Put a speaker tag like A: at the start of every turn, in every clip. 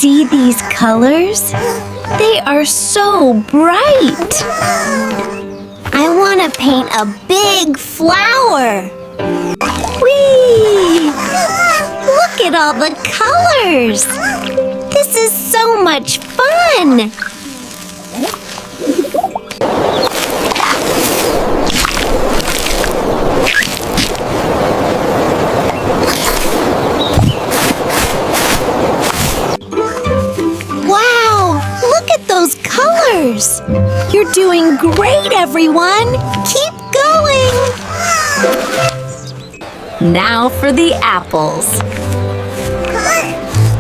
A: See these colors? They are so bright.
B: I want to paint a big flower.
A: Whee!
B: Look at all the colors. This is so much fun. Those colors.
A: You're doing great, everyone.
B: Keep going.
A: Now for the apples.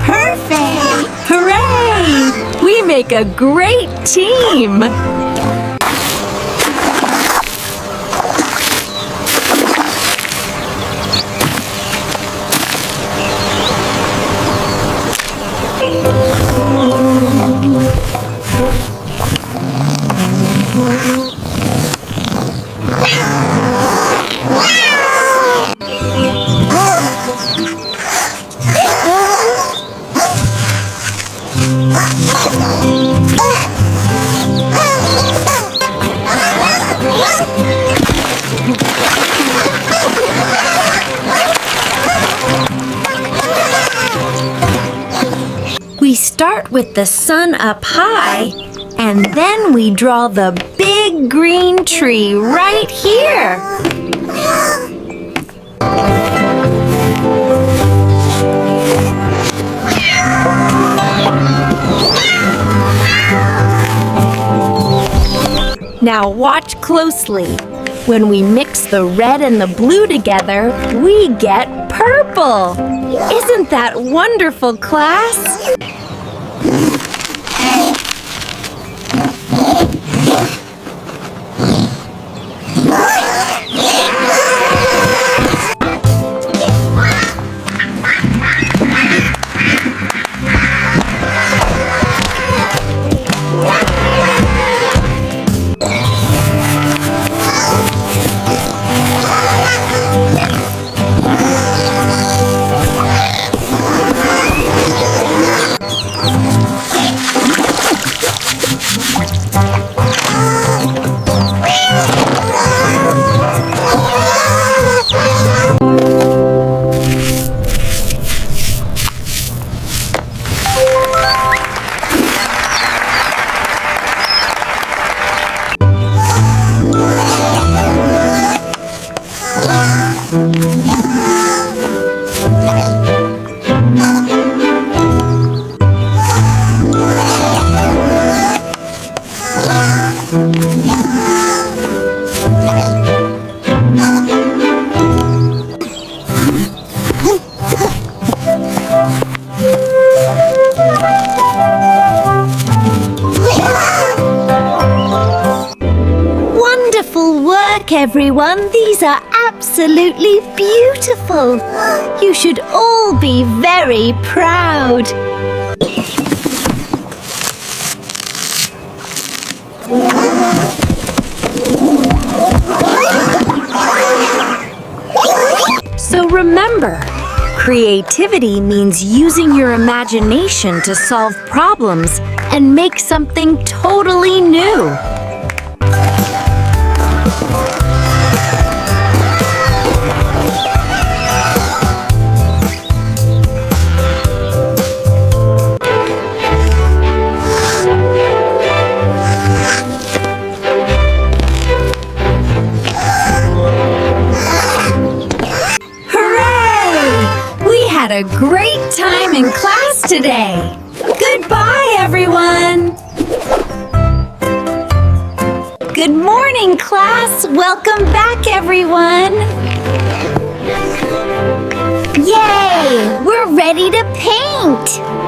B: Perfect.
A: Hooray! We make a great team. We start with the sun up high, and then we draw the big green tree right here. Now watch closely. When we mix the red and the blue together, we get purple. Isn't that wonderful, class?
B: Wonderful work, everyone. These are absolutely beautiful. You should all be very proud.
A: So remember, creativity means using your imagination to solve problems and make something totally new. Had a great time in class today. Goodbye, everyone. Good morning, class. Welcome back, everyone.
B: Yay! We're ready to paint.